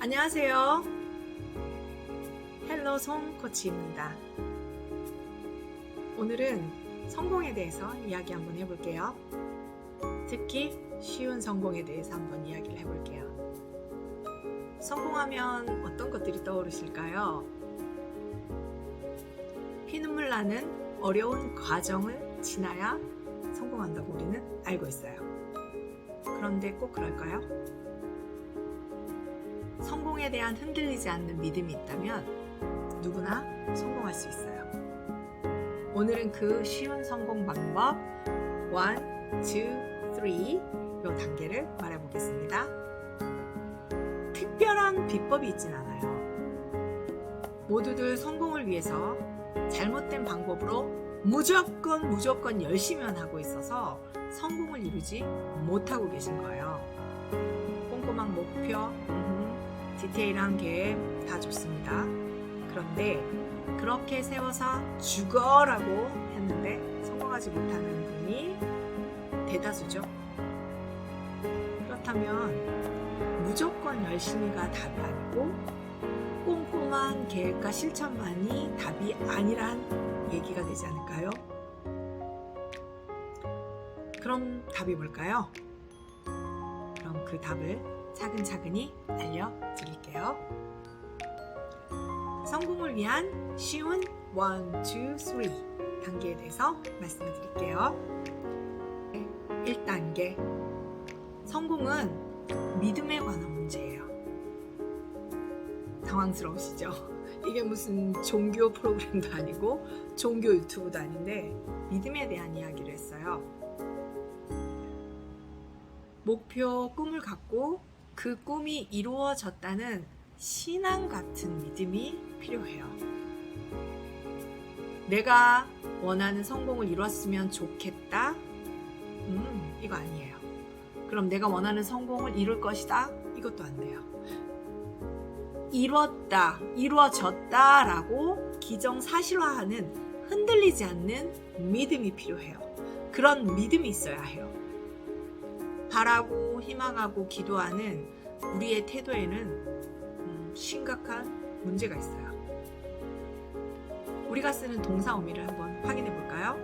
안녕하세요. 헬로 송 코치입니다. 오늘은 성공에 대해서 이야기 한번 해볼게요. 특히 쉬운 성공에 대해서 한번 이야기를 해볼게요. 성공하면 어떤 것들이 떠오르실까요? 피눈물 나는 어려운 과정을 지나야 성공한다고 우리는 알고 있어요. 그런데 꼭 그럴까요? 성공에 대한 흔들리지 않는 믿음이 있다면 누구나 성공할 수 있어요. 오늘은 그 쉬운 성공 방법 1, 2, 3 이 단계를 말해보겠습니다. 특별한 비법이 있진 않아요. 모두들 성공을 위해서 잘못된 방법으로 무조건 열심히만 하고 있어서 성공을 이루지 못하고 계신 거예요. 꼼꼼한 목표, 디테일한 계획 다 좋습니다. 그런데 그렇게 세워서 죽어라고 했는데 성공하지 못하는 분이 대다수죠. 그렇다면 무조건 열심히가 답이 아니고 꼼꼼한 계획과 실천만이 답이 아니란 얘기가 되지 않을까요? 그럼 답이 뭘까요? 그럼 그 답을 차근차근히 알려드릴게요. 성공을 위한 쉬운 1, 2, 3 단계에 대해서 말씀을 드릴게요. 1단계, 성공은 믿음에 관한 문제예요. 당황스러우시죠? 이게 무슨 종교 프로그램도 아니고 종교 유튜브도 아닌데 믿음에 대한 이야기를 했어요. 목표, 꿈을 갖고 그 꿈이 이루어졌다는 신앙 같은 믿음이 필요해요. 내가 원하는 성공을 이뤘으면 좋겠다? 이거 아니에요. 그럼 내가 원하는 성공을 이룰 것이다? 이것도 안 돼요. 이뤘다, 이루어졌다 라고 기정사실화하는 흔들리지 않는 믿음이 필요해요. 그런 믿음이 있어야 해요. 바라고 희망하고 기도하는 우리의 태도에는 심각한 문제가 있어요. 우리가 쓰는 동사 어미를 한번 확인해 볼까요?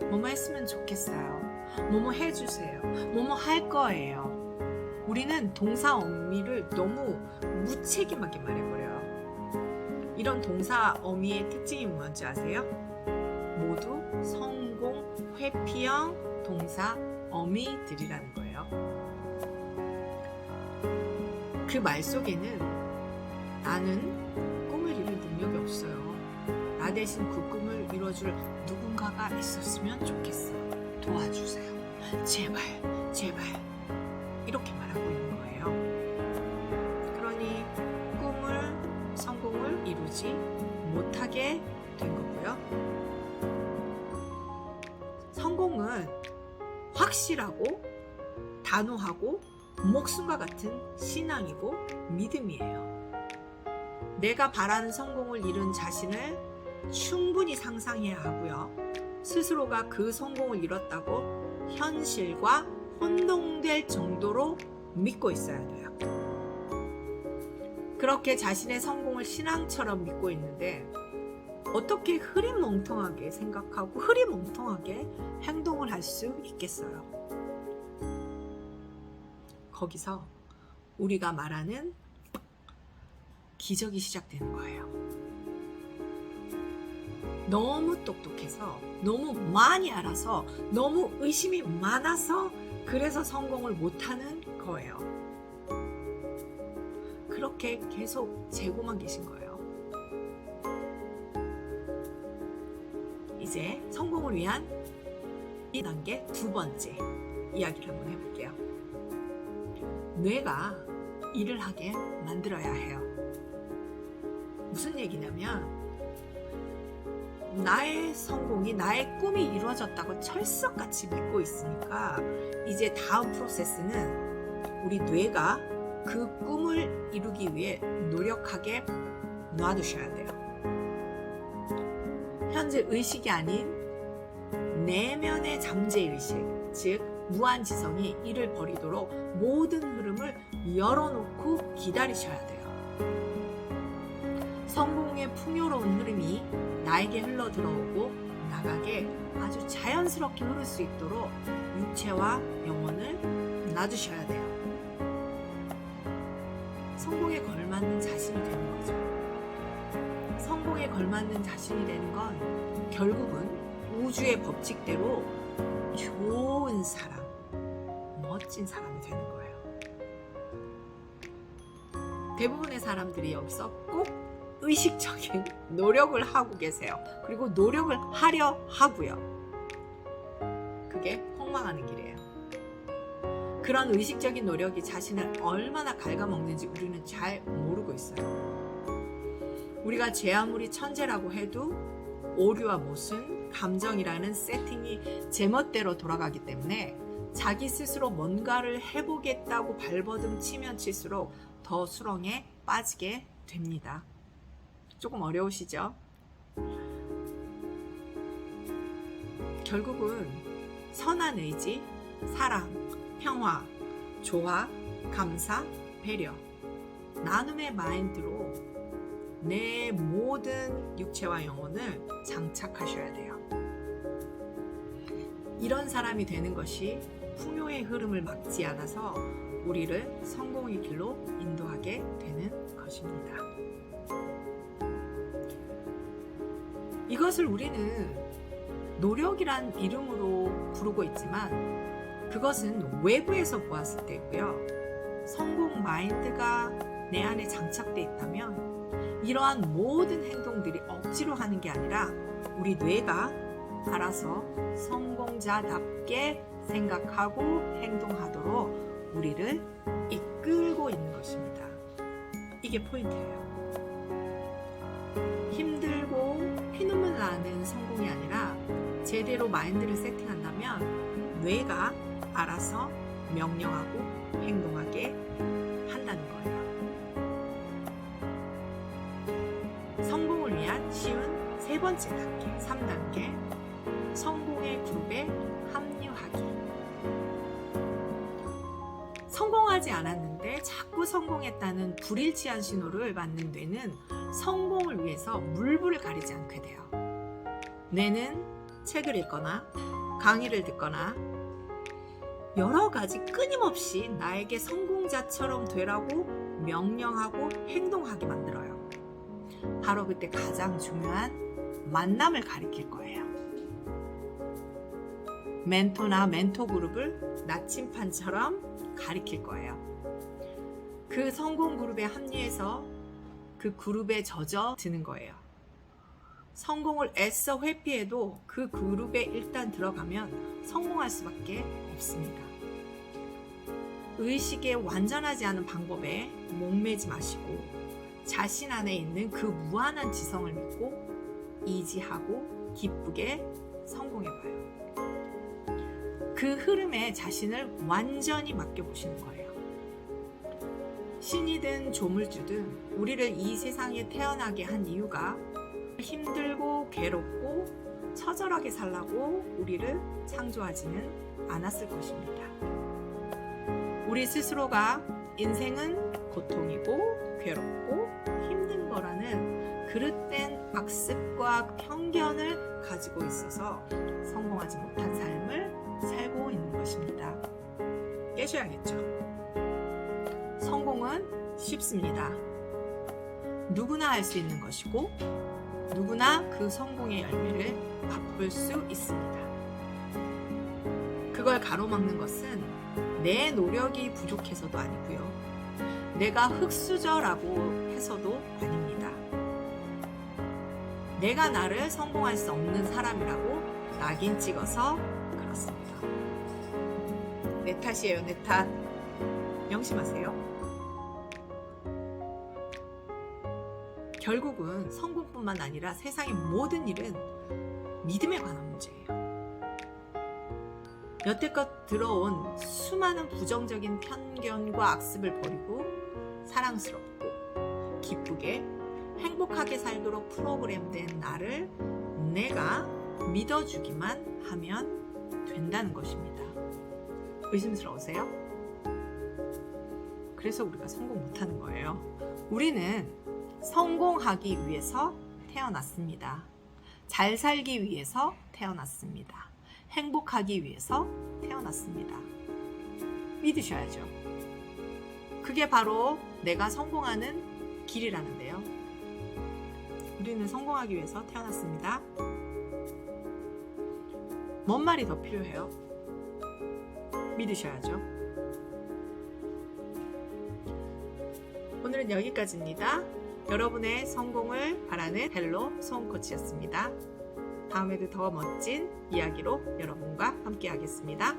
뭐뭐 했으면 좋겠어요. 뭐뭐 해주세요. 뭐뭐 할 거예요. 우리는 동사 어미를 너무 무책임하게 말해버려요. 이런 동사 어미의 특징이 뭔지 아세요? 모두 성공, 회피형 동사 어미들이라는 거예요. 그 말 속에는 나는 꿈을 이룰 능력이 없어요. 나 대신 그 꿈을 이뤄줄 누군가가 있었으면 좋겠어. 도와주세요. 제발. 이렇게 말하고 있는 거예요. 그러니 꿈을, 성공을 이루지 못하게 된 거고요. 성공은 확실하고 단호하고 목숨과 같은 신앙이고 믿음이에요. 내가 바라는 성공을 이룬 자신을 충분히 상상해야 하고요. 스스로가 그 성공을 이뤘다고 현실과 혼동될 정도로 믿고 있어야 돼요. 그렇게 자신의 성공을 신앙처럼 믿고 있는데 어떻게 흐리멍텅하게 생각하고 흐리멍텅하게 행동을 할 수 있겠어요? 거기서 우리가 말하는 기적이 시작되는 거예요. 너무 똑똑해서, 너무 많이 알아서, 너무 의심이 많아서 그래서 성공을 못하는 거예요. 그렇게 계속 재고만 계신 거예요. 이제 성공을 위한 2단계 2번째 이야기를 한번 해볼게요. 뇌가 일을 하게 만들어야 해요. 무슨 얘기냐면 나의 성공이, 나의 꿈이 이루어졌다고 철석같이 믿고 있으니까 이제 다음 프로세스는 우리 뇌가 그 꿈을 이루기 위해 노력하게 놔두셔야 돼요. 현재 의식이 아닌 내면의 잠재의식, 즉 무한 지성이 이를 버리도록 모든 흐름을 열어놓고 기다리셔야 돼요. 성공의 풍요로운 흐름이 나에게 흘러 들어오고 나가게 아주 자연스럽게 흐를 수 있도록 육체와 영혼을 놔두셔야 돼요. 성공에 걸맞는 자신이 되는 거죠. 성공에 걸맞는 자신이 되는 건 결국은 우주의 법칙대로 좋은 사람, 멋진 사람이 되는 거예요. 대부분의 사람들이 여기서 꼭 의식적인 노력을 하고 계세요. 그리고 노력을 하려 하고요. 그게 폭망하는 길이에요. 그런 의식적인 노력이 자신을 얼마나 갉아먹는지 우리는 잘 모르고 있어요. 우리가 제 아무리 천재라고 해도 오류와 모순, 감정이라는 세팅이 제멋대로 돌아가기 때문에 자기 스스로 뭔가를 해보겠다고 발버둥 치면 칠수록 더 수렁에 빠지게 됩니다. 조금 어려우시죠? 결국은 선한 의지, 사랑, 평화, 조화, 감사, 배려, 나눔의 마인드로 내 모든 육체와 영혼을 장착하셔야 돼요. 이런 사람이 되는 것이 풍요의 흐름을 막지 않아서 우리를 성공의 길로 인도하게 되는 것입니다. 이것을 우리는 노력이란 이름으로 부르고 있지만 그것은 외부에서 보았을 때고요. 성공 마인드가 내 안에 장착돼 있다면 이러한 모든 행동들이 억지로 하는 게 아니라 우리 뇌가 알아서 성공자답게 생각하고 행동하도록 우리를 이끌고 있는 것입니다. 이게 포인트예요. 힘들고 피눈물 나는 성공이 아니라 제대로 마인드를 세팅한다면 뇌가 알아서 명령하고 행동하게 한다는 거예요. 성공을 위한 쉬운 세 번째 단계, 3단계, 성공의 그룹에 합류하기. 성공하지 않았는데 자꾸 성공했다는 불일치한 신호를 받는 뇌는 성공을 위해서 물불을 가리지 않게 돼요. 뇌는 책을 읽거나 강의를 듣거나 여러 가지 끊임없이 나에게 성공자처럼 되라고 명령하고 행동하게 만들어요. 바로 그때 가장 중요한 만남을 가리킬 거예요. 멘토나 멘토 그룹을 나침판처럼 가리킬 거예요. 그 성공 그룹에 합류해서 그 그룹에 젖어 드는 거예요. 성공을 애써 회피해도 그 그룹에 일단 들어가면 성공할 수밖에 없습니다. 의식에 완전하지 않은 방법에 목매지 마시고 자신 안에 있는 그 무한한 지성을 믿고 이지하고 기쁘게 성공해봐요. 그 흐름에 자신을 완전히 맡겨보시는 거예요. 신이든 조물주든 우리를 이 세상에 태어나게 한 이유가 힘들고 괴롭고 처절하게 살라고 우리를 창조하지는 않았을 것입니다. 우리 스스로가 인생은 고통이고 괴롭고 힘든 거라는 그릇된 악습과 편견을 가지고 있어서 성공하지 못한 삶을 살고 있는 것입니다. 깨셔야겠죠. 성공은 쉽습니다. 누구나 할 수 있는 것이고 누구나 그 성공의 열매를 맛볼 수 있습니다. 그걸 가로막는 것은 내 노력이 부족해서도 아니고요. 내가 흙수저라고 해서도 아닙니다. 내가 나를 성공할 수 없는 사람이라고 낙인 찍어서 그렇습니다. 내 탓이에요, 내 탓. 명심하세요. 결국은 성공뿐만 아니라 세상의 모든 일은 믿음에 관한 문제예요. 여태껏 들어온 수많은 부정적인 편견과 악습을 버리고 사랑스럽고 기쁘게 행복하게 살도록 프로그램된 나를 내가 믿어주기만 하면 된다는 것입니다. 의심스러우세요? 그래서 우리가 성공 못하는 거예요. 우리는 성공하기 위해서 태어났습니다. 잘 살기 위해서 태어났습니다. 행복하기 위해서 태어났습니다. 믿으셔야죠. 그게 바로 내가 성공하는 길이라는데요. 우리는 성공하기 위해서 태어났습니다. 뭔 말이 더 필요해요? 믿으셔야죠. 오늘은 여기까지입니다. 여러분의 성공을 바라는 헬로 소음코치였습니다. 다음에도 더 멋진 이야기로 여러분과 함께 하겠습니다.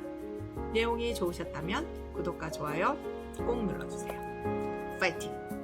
내용이 좋으셨다면 구독과 좋아요 꼭 눌러주세요. 파이팅!